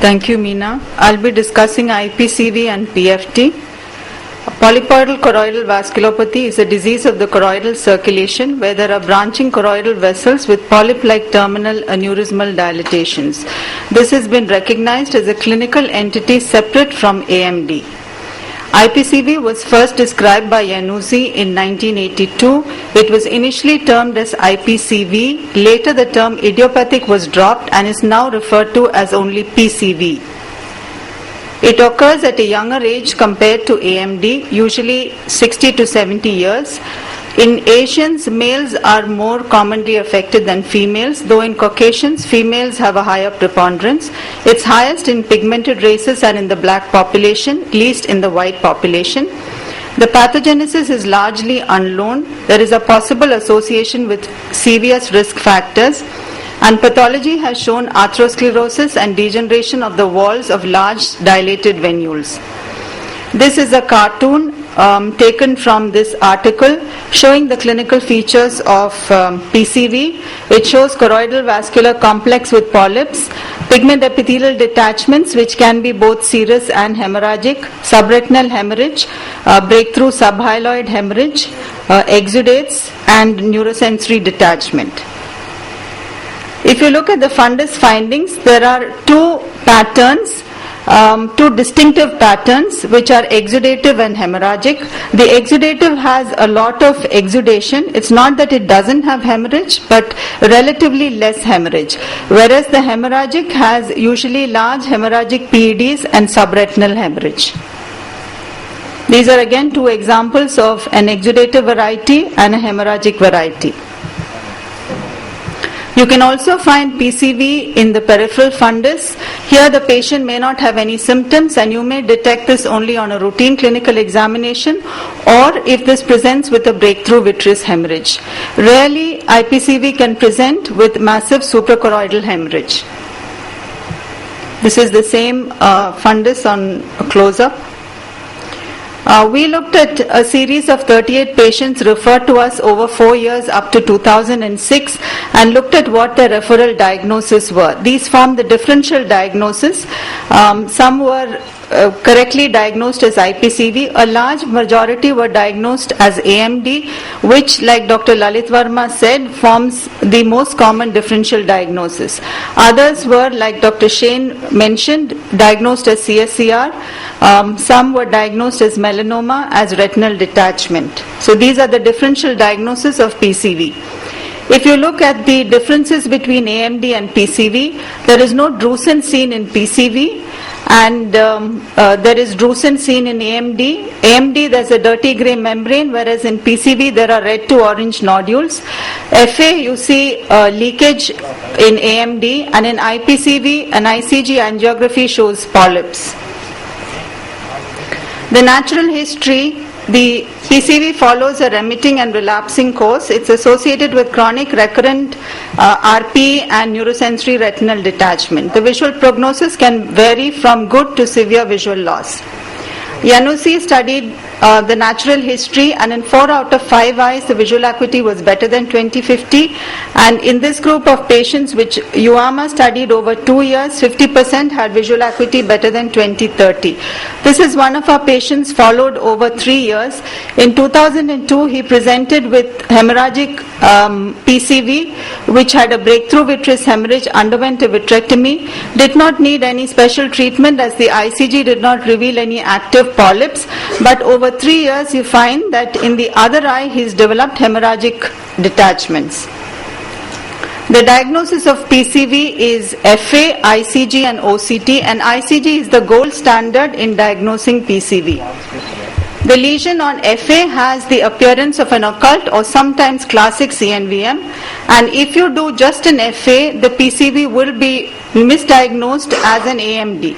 Thank you, Meena. I'll be discussing IPCV and PFT. Polypoidal choroidal vasculopathy is a disease of the choroidal circulation where there are branching choroidal vessels with polyp-like terminal aneurysmal dilatations. This has been recognized as a clinical entity separate from AMD. IPCV was first described by Januzzi in 1982. It was initially termed as IPCV. Later the term idiopathic was dropped and is now referred to as only PCV. It occurs at a younger age compared to AMD, usually 60 to 70 years. In Asians, males are more commonly affected than females, though in Caucasians, females have a higher preponderance. It's highest in pigmented races and in the black population, least in the white population. The pathogenesis is largely unknown. There is a possible association with serious risk factors, and pathology has shown atherosclerosis and degeneration of the walls of large dilated venules. This is a cartoon taken from this article showing the clinical features of PCV. It shows choroidal vascular complex with polyps, pigment epithelial detachments which can be both serous and hemorrhagic, subretinal hemorrhage, breakthrough subhyaloid hemorrhage, exudates, and neurosensory detachment. If you look at the fundus findings, there are two patterns, two distinctive patterns which are exudative and hemorrhagic. The exudative has a lot of exudation. It's not that it doesn't have hemorrhage, but relatively less hemorrhage. Whereas the hemorrhagic has usually large hemorrhagic PEDs and subretinal hemorrhage. These are again two examples of an exudative variety and a hemorrhagic variety. You can also find PCV in the peripheral fundus. Here the patient may not have any symptoms and you may detect this only on a routine clinical examination or if this presents with a breakthrough vitreous hemorrhage. Rarely IPCV can present with massive suprachoroidal hemorrhage. This is the same fundus on a close-up. We looked at a series of 38 patients referred to us over 4 years up to 2006 and looked at what their referral diagnoses were. These formed the differential diagnosis. Some were correctly diagnosed as IPCV. A large majority were diagnosed as AMD, which, like Dr. Lalit Verma said, forms the most common differential diagnosis. Others were, like Dr. Shane mentioned, diagnosed as CSCR. Some were diagnosed as melanoma, as retinal detachment. So these are the differential diagnoses of PCV. If you look at the differences between AMD and PCV, there is no drusen seen in PCV and there is drusen seen in AMD. AMD, there's a dirty grey membrane, whereas in PCV there are red to orange nodules. FA, you see leakage in AMD, and in IPCV an ICG angiography shows polyps. The natural history, the PCV follows a remitting and relapsing course. It's associated with chronic recurrent RP and neurosensory retinal detachment. The visual prognosis can vary from good to severe visual loss. Januzzi studied the natural history, and in 4 out of 5 eyes the visual acuity was better than 20/50, and in this group of patients which Uama studied over 2 years, 50% had visual acuity better than 20/30. This is one of our patients followed over 3 years. In 2002 he presented with hemorrhagic PCV which had a breakthrough vitreous hemorrhage, underwent a vitrectomy, did not need any special treatment as the ICG did not reveal any active polyps, but over 3 years you find that in the other eye he's developed hemorrhagic detachments. The diagnosis of PCV is FA, ICG and OCT, and ICG is the gold standard in diagnosing PCV. The lesion on FA has the appearance of an occult or sometimes classic CNVM, and if you do just an FA, the PCV will be misdiagnosed as an AMD.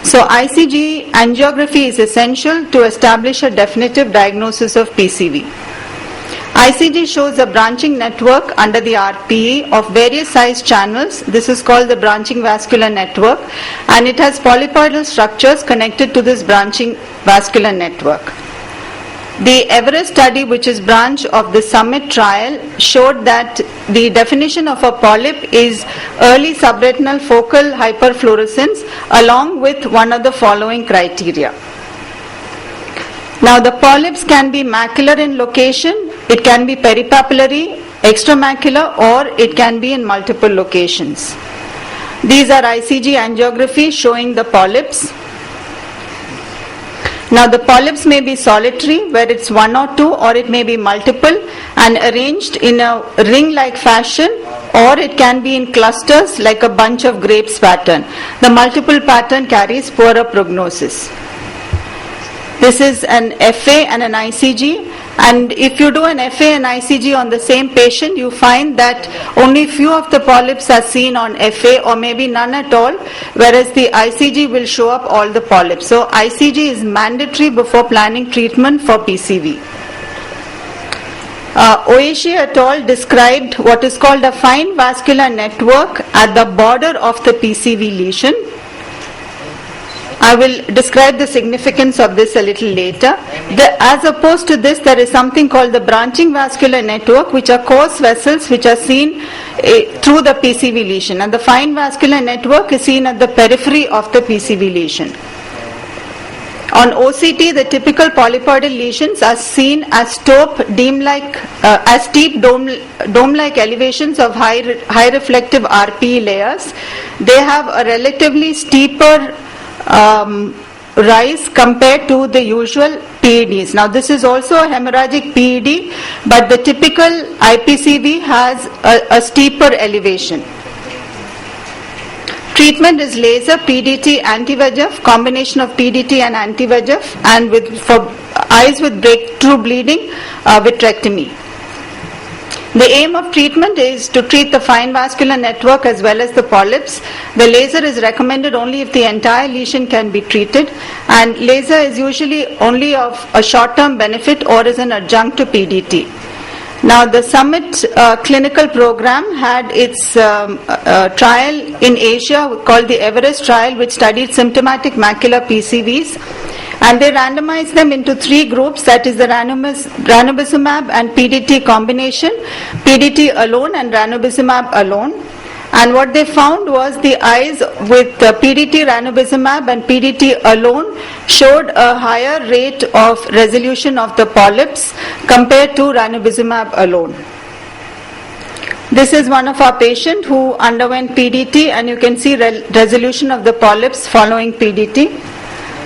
So ICG angiography is essential to establish a definitive diagnosis of PCV. ICG shows a branching network under the RPE of various size channels. This is called the branching vascular network, and it has polypoidal structures connected to this branching vascular network. The Everest study, which is branch of the Summit trial, showed that the definition of a polyp is early subretinal focal hyperfluorescence along with one of the following criteria. Now the polyps can be macular in location, it can be peripapillary, extramacular, or it can be in multiple locations. These are ICG angiography showing the polyps. Now the polyps may be solitary, where it's one or two, or it may be multiple and arranged in a ring-like fashion, or it can be in clusters like a bunch of grapes pattern. The multiple pattern carries poorer prognosis. This is an FA and an ICG, and if you do an FA and ICG on the same patient, you find that only few of the polyps are seen on FA or maybe none at all, whereas the ICG will show up all the polyps. So ICG is mandatory before planning treatment for PCV. Oishi et al. Described what is called a fine vascular network at the border of the PCV lesion. I will describe the significance of this a little later. As opposed to this, there is something called the branching vascular network, which are coarse vessels which are seen through the PCV lesion, and the fine vascular network is seen at the periphery of the PCV lesion. On OCT, the typical polypoidal lesions are seen as steep dome-like elevations of high reflective RPE layers. They have a relatively steeper rise compared to the usual PEDs. Now this is also a hemorrhagic PED, but the typical IPCV has a steeper elevation. Treatment is laser, PDT, anti-VEGF, combination of PDT and anti-VEGF, and for eyes with breakthrough bleeding, vitrectomy. The aim of treatment is to treat the fine vascular network as well as the polyps. The laser is recommended only if the entire lesion can be treated, and laser is usually only of a short-term benefit or is an adjunct to PDT. Now the Summit clinical program had its trial in Asia called the Everest trial, which studied symptomatic macular PCVs. And they randomized them into three groups, that is the ranibizumab and PDT combination, PDT alone and ranibizumab alone. And what they found was the eyes with PDT, ranibizumab and PDT alone showed a higher rate of resolution of the polyps compared to ranibizumab alone. This is one of our patients who underwent PDT, and you can see resolution of the polyps following PDT.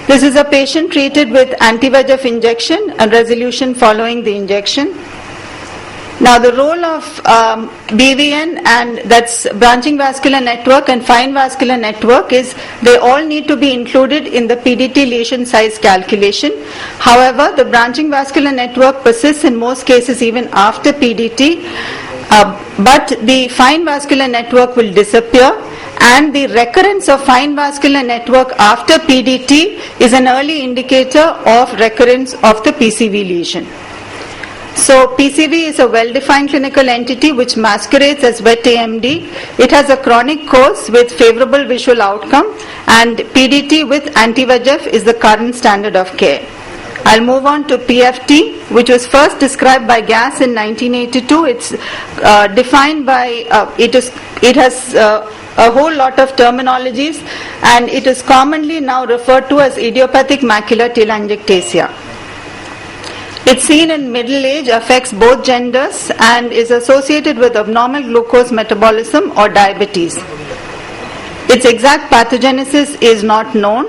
This is a patient treated with anti-VEGF injection and resolution following the injection. Now the role of BVN, and that's branching vascular network and fine vascular network, is they all need to be included in the PDT lesion size calculation. However, the branching vascular network persists in most cases even after PDT, but the fine vascular network will disappear, and the recurrence of fine vascular network after PDT is an early indicator of recurrence of the PCV lesion. So PCV is a well-defined clinical entity which masquerades as wet AMD. It has a chronic course with favorable visual outcome, and PDT with anti-VEGF is the current standard of care. I'll move on to PFT, which was first described by Gass in 1982. It's defined by, it has a whole lot of terminologies, and it is commonly now referred to as idiopathic macular telangiectasia. It's seen in middle age, affects both genders, and is associated with abnormal glucose metabolism or diabetes. Its exact pathogenesis is not known.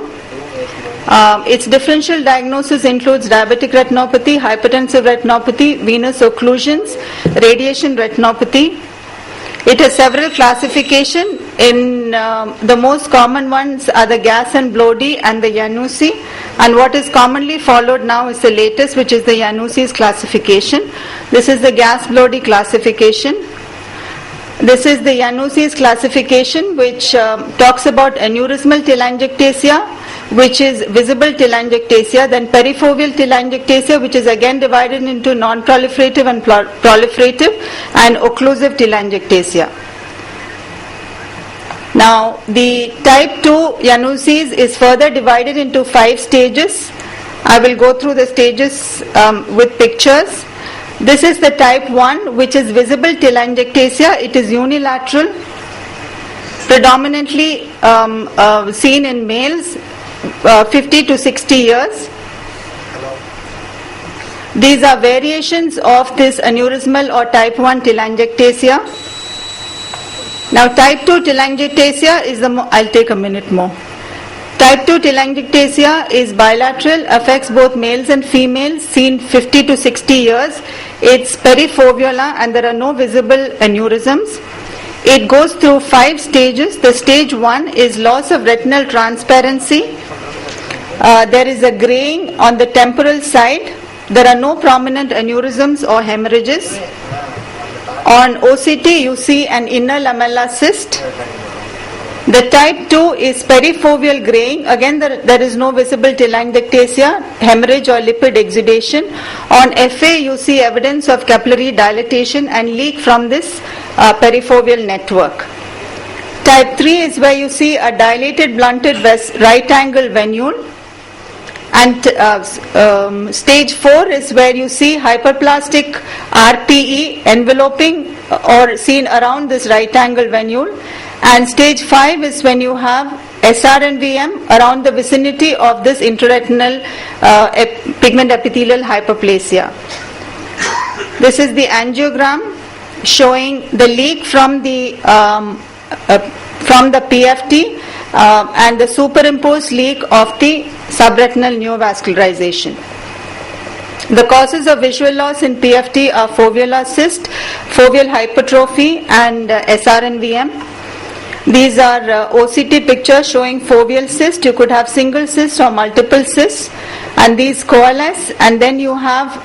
Its differential diagnosis includes diabetic retinopathy, hypertensive retinopathy, venous occlusions, radiation retinopathy. It has several classifications. In the most common ones are the Gass-Blody and the Januzzi, and what is commonly followed now is the latest, which is the Januzzi's classification. This is the Gass-Blody classification. This is the Januzzi's classification, which talks about aneurysmal telangiectasia, which is visible telangiectasia, then perifoveal telangiectasia, which is again divided into non-proliferative and proliferative, and occlusive telangiectasia. Now, the type 2 Januzzi's is further divided into 5 stages. I will go through the stages with pictures. This is the type 1, which is visible telangiectasia. It is unilateral, predominantly seen in males 50 to 60 years. These are variations of this aneurysmal or type 1 telangiectasia. Now type 2 telangiectasia is I'll take a minute more. Type 2 telangiectasia is bilateral, affects both males and females, seen 50 to 60 years. It's perifoveolar and there are no visible aneurysms. It goes through 5 stages. The stage 1 is loss of retinal transparency. There is a graying on the temporal side. There are no prominent aneurysms or hemorrhages. On OCT, you see an inner lamellar cyst. The type 2 is perifoveal graying. Again, there is no visible telangiectasia, hemorrhage or lipid exudation. On FA, you see evidence of capillary dilatation and leak from this perifoveal network. Type 3 is where you see a dilated blunted right angle venule. And stage 4 is where you see hyperplastic RPE enveloping or seen around this right angle venule. And stage 5 is when you have SRNVM around the vicinity of this intraretinal pigment epithelial hyperplasia. This is the angiogram showing the leak from the PFT and the superimposed leak of the subretinal neovascularization. The causes of visual loss in PFT are foveolar cyst, foveal hypertrophy and SRNVM. These are OCT pictures showing foveal cyst. You could have single cyst or multiple cysts, and these coalesce, and then you have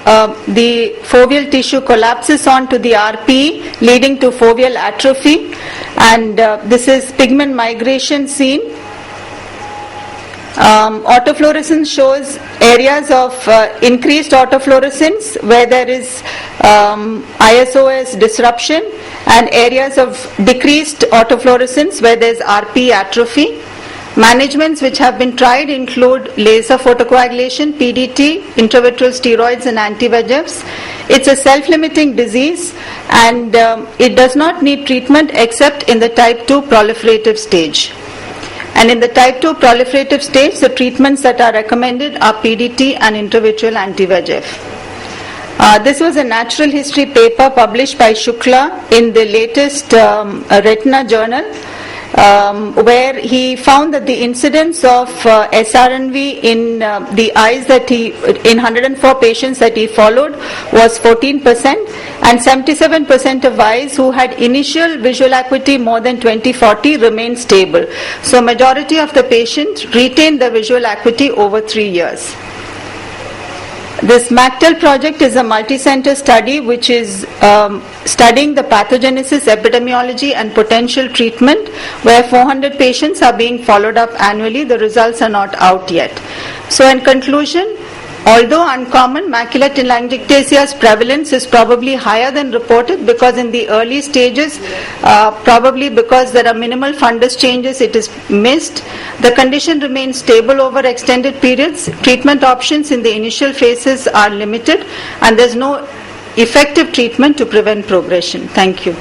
the foveal tissue collapses onto the RPE, leading to foveal atrophy, and this is pigment migration seen. Autofluorescence shows areas of increased autofluorescence where there is ISOS disruption, and areas of decreased autofluorescence where there is RP atrophy. Managements which have been tried include laser photocoagulation, PDT, intravitreal steroids and anti-VEGFs. It's a self-limiting disease and it does not need treatment except in the type 2 proliferative stage. And in the type 2 proliferative stage, the treatments that are recommended are PDT and intravitreal anti-VEGF. This was a natural history paper published by Shukla in the latest Retina journal, where he found that the incidence of SRNV in the eyes that in 104 patients that he followed was 14%, and 77% of eyes who had initial visual acuity more than 20/40 remained stable. So majority of the patients retained the visual acuity over 3 years. This MACTEL project is a multi-center study which is studying the pathogenesis, epidemiology and potential treatment, where 400 patients are being followed up annually. The results are not out yet. So in conclusion, although uncommon, macular telangiectasia's prevalence is probably higher than reported because in the early stages, probably because there are minimal fundus changes, it is missed. The condition remains stable over extended periods. Treatment options in the initial phases are limited and there is no effective treatment to prevent progression. Thank you.